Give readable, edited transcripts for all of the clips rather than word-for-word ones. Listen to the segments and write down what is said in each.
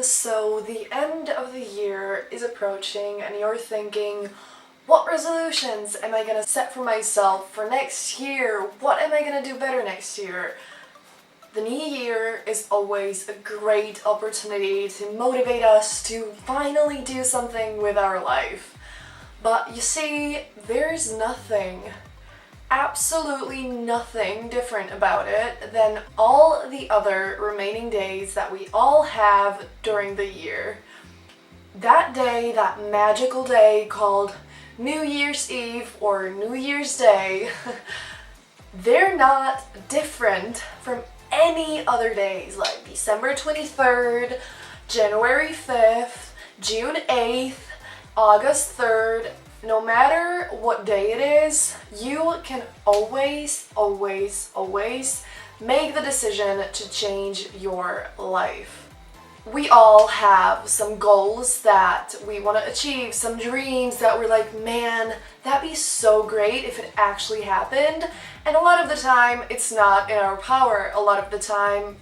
So the end of the year is approaching and you're thinking, what resolutions am I gonna set for myself for next year? What am I gonna do better next year? The new year is always a great opportunity to motivate us to finally do something with our life. But you see, there's nothing, absolutely nothing different about it than all the other remaining days that we all have during the year. That day, that magical day called New Year's Eve or New Year's Day, they're not different from any other days like December 23rd, January 5th, June 8th, August 3rd. No matter what day it is, you can always make the decision to change your life. We all have some goals that we want to achieve, some dreams that we're like, man, that'd be so great if it actually happened. And a lot of the time, it's not in our power. A lot of the time,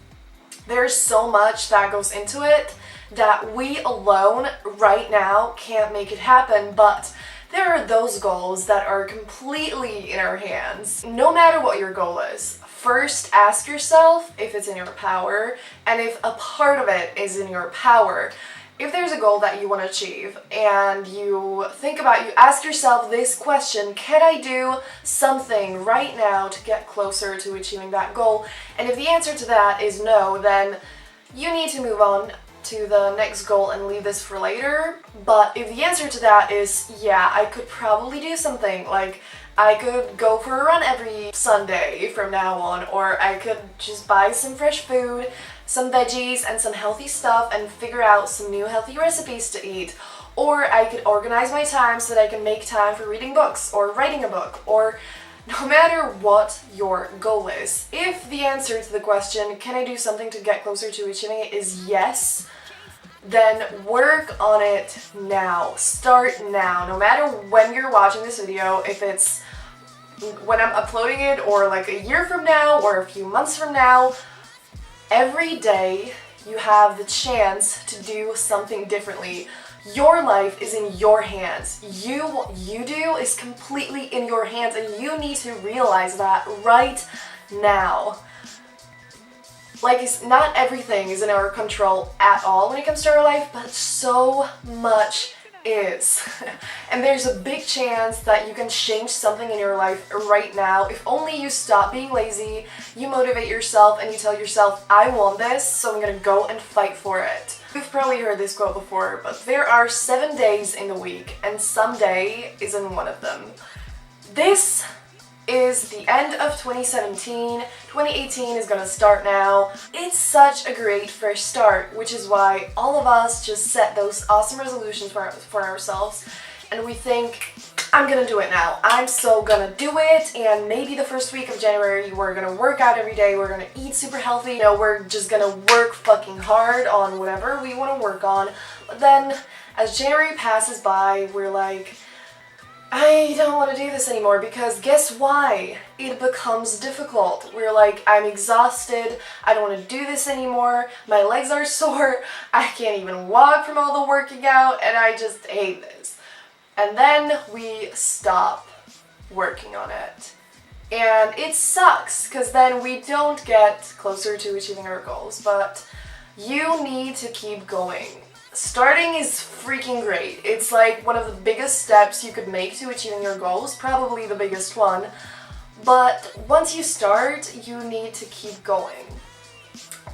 there's so much that goes into it that we alone right now can't make it happen, but there are those goals that are completely in our hands. No matter what your goal is, first ask yourself if it's in your power and if a part of it is in your power. If there's a goal that you want to achieve and you ask yourself this question, can I do something right now to get closer to achieving that goal? And if the answer to that is no, then you need to move on to the next goal and leave this for later. But if the answer to that is, yeah, I could probably do something, like I could go for a run every Sunday from now on, or I could just buy some fresh food, some veggies and some healthy stuff and figure out some new healthy recipes to eat. Or I could organize my time so that I can make time for reading books or writing a book, or no matter what your goal is. If the answer to the question, can I do something to get closer to achieving it, is yes, then work on it now. Start now. No matter when you're watching this video, if it's when I'm uploading it or like a year from now or a few months from now, every day you have the chance to do something differently. Your life is in your hands. What you do is completely in your hands, and you need to realize that right now. Like, not everything is in our control at all when it comes to our life, but so much is. And there's a big chance that you can change something in your life right now if only you stop being lazy, you motivate yourself, and you tell yourself, I want this, so I'm gonna go and fight for it. You've probably heard this quote before, but there are 7 days in the week, and someday isn't one of them. This is the end of 2017. 2018 is gonna start now. It's such a great first start, which is why all of us just set those awesome resolutions for ourselves, and we think, I'm gonna do it now. I'm so gonna do it, and maybe the first week of January we're gonna work out every day, we're gonna eat super healthy, you know, we're just gonna work fucking hard on whatever we wanna work on. But then, as January passes by, we're like, I don't want to do this anymore, because guess why? It becomes difficult. We're like, I'm exhausted, I don't want to do this anymore, my legs are sore, I can't even walk from all the working out, and I just hate this. And then we stop working on it. And it sucks, because then we don't get closer to achieving our goals, but you need to keep going. Starting is freaking great. It's like one of the biggest steps you could make to achieving your goals, probably the biggest one. But once you start, you need to keep going.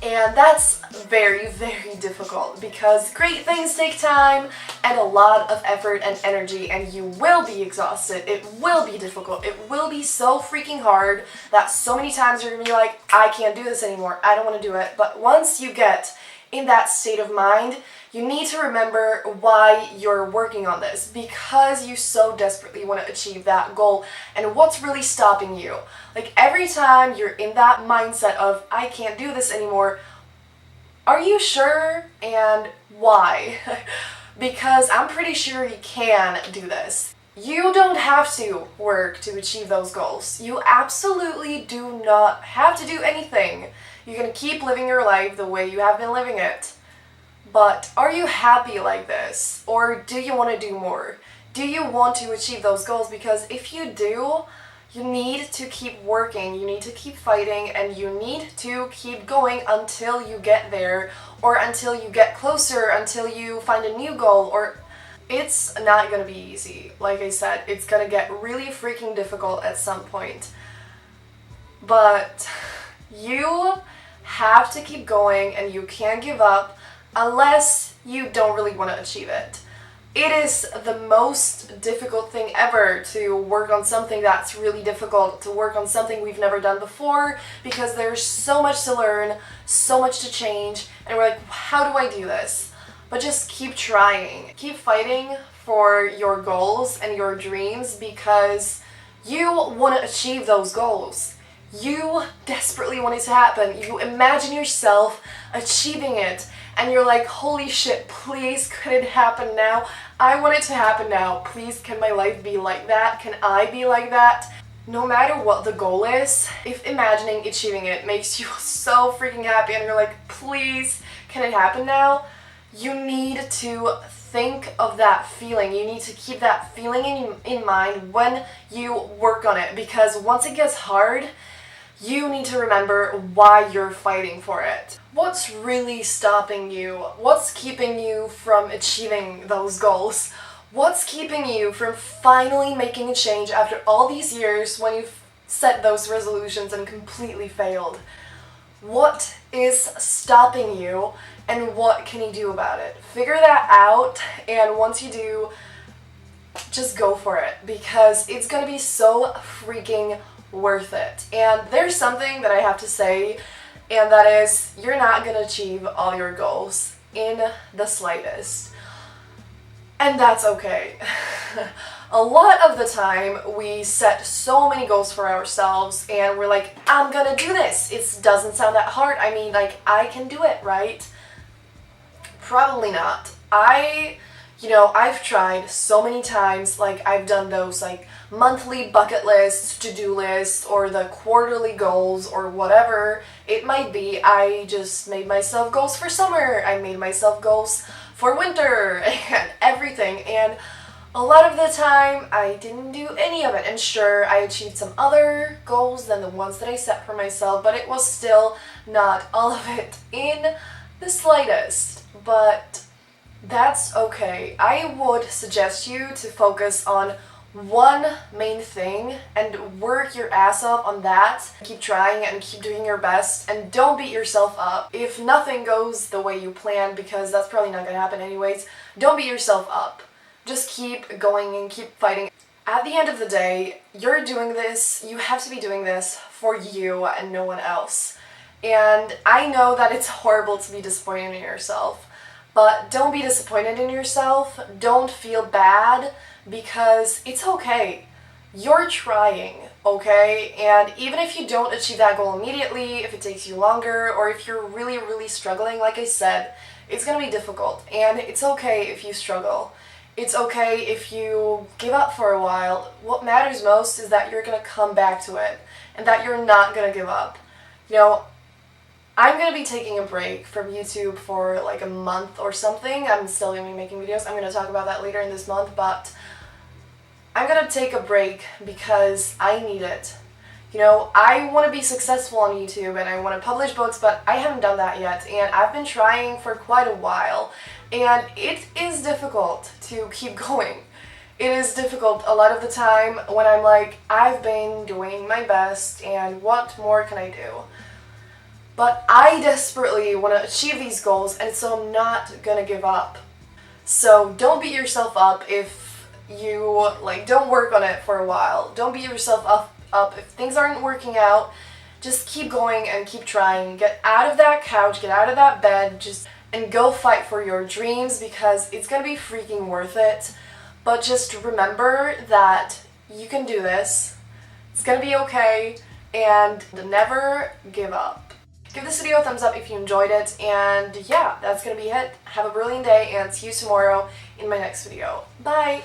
And that's very difficult, because great things take time and a lot of effort and energy, and you will be exhausted. It will be difficult. It will be so freaking hard that so many times you're gonna be like, I can't do this anymore. I don't want to do it. But once you get in that state of mind, you need to remember why you're working on this, because you so desperately want to achieve that goal, and what's really stopping you. Like, every time you're in that mindset of, I can't do this anymore, are you sure, and why? Because I'm pretty sure you can do this. You don't have to work to achieve those goals. You absolutely do not have to do anything. You can keep living your life the way you have been living it. But are you happy like this? Or do you want to do more? Do you want to achieve those goals? Because if you do, you need to keep working, you need to keep fighting, and you need to keep going until you get there, or until you get closer, until you find a new goal, or it's not gonna be easy. Like I said, it's gonna get really freaking difficult at some point. But you have to keep going and you can't give up unless you don't really want to achieve it. It is the most difficult thing ever to work on something that's really difficult, to work on something we've never done before, because there's so much to learn, so much to change, and we're like, how do I do this? But just keep trying. Keep fighting for your goals and your dreams because you want to achieve those goals. You desperately want it to happen. You imagine yourself achieving it and you're like, holy shit, please, could it happen now? I want it to happen now. Please, can my life be like that? Can I be like that? No matter what the goal is, if imagining achieving it makes you so freaking happy and you're like, please, can it happen now? You need to think of that feeling. You need to keep that feeling in mind when you work on it, because once it gets hard, you need to remember why you're fighting for it. What's really stopping you? What's keeping you from achieving those goals? What's keeping you from finally making a change after all these years when you've set those resolutions and completely failed? What is stopping you and what can you do about it? Figure that out, and once you do, just go for it, because it's gonna be so freaking worth it. And there's something that I have to say, and that is, you're not gonna achieve all your goals in the slightest. And that's okay. A lot of the time, we set so many goals for ourselves, and we're like, I'm gonna do this. It doesn't sound that hard. I mean, like, I can do it, right? Probably not. I've tried so many times, like, I've done those, like, monthly bucket lists, to-do lists, or the quarterly goals, or whatever it might be. I just made myself goals for summer. I made myself goals for winter, and everything, and a lot of the time, I didn't do any of it, and sure, I achieved some other goals than the ones that I set for myself, but it was still not all of it in the slightest. But that's okay. I would suggest you to focus on one main thing and work your ass off on that. Keep trying and keep doing your best, and don't beat yourself up. If nothing goes the way you planned, because that's probably not gonna happen anyways, don't beat yourself up. Just keep going and keep fighting. At the end of the day, you're doing this, you have to be doing this for you and no one else. And I know that it's horrible to be disappointed in yourself, but don't be disappointed in yourself. Don't feel bad, because it's okay. You're trying, okay? And even if you don't achieve that goal immediately, if it takes you longer, or if you're really, really struggling, like I said, it's gonna be difficult, and it's okay if you struggle. It's okay if you give up for a while. What matters most is that you're gonna come back to it, and that you're not gonna give up. I'm gonna be taking a break from YouTube for like a month or something. I'm still gonna be making videos. I'm gonna talk about that later in this month, but I'm gonna take a break because I need it. I want to be successful on YouTube and I want to publish books, but I haven't done that yet, and I've been trying for quite a while, and it is difficult to keep going. It is difficult a lot of the time when I'm like, I've been doing my best and what more can I do? But I desperately want to achieve these goals, and so I'm not gonna give up. So don't beat yourself up if you don't work on it for a while. Don't beat yourself up if things aren't working out. Just keep going and keep trying. Get out of that couch, get out of that bed, and go fight for your dreams, because it's gonna be freaking worth it. But just remember that you can do this. It's gonna be okay, and never give up. Give this video a thumbs up if you enjoyed it, and yeah, that's gonna be it. Have a brilliant day, and see you tomorrow in my next video. Bye!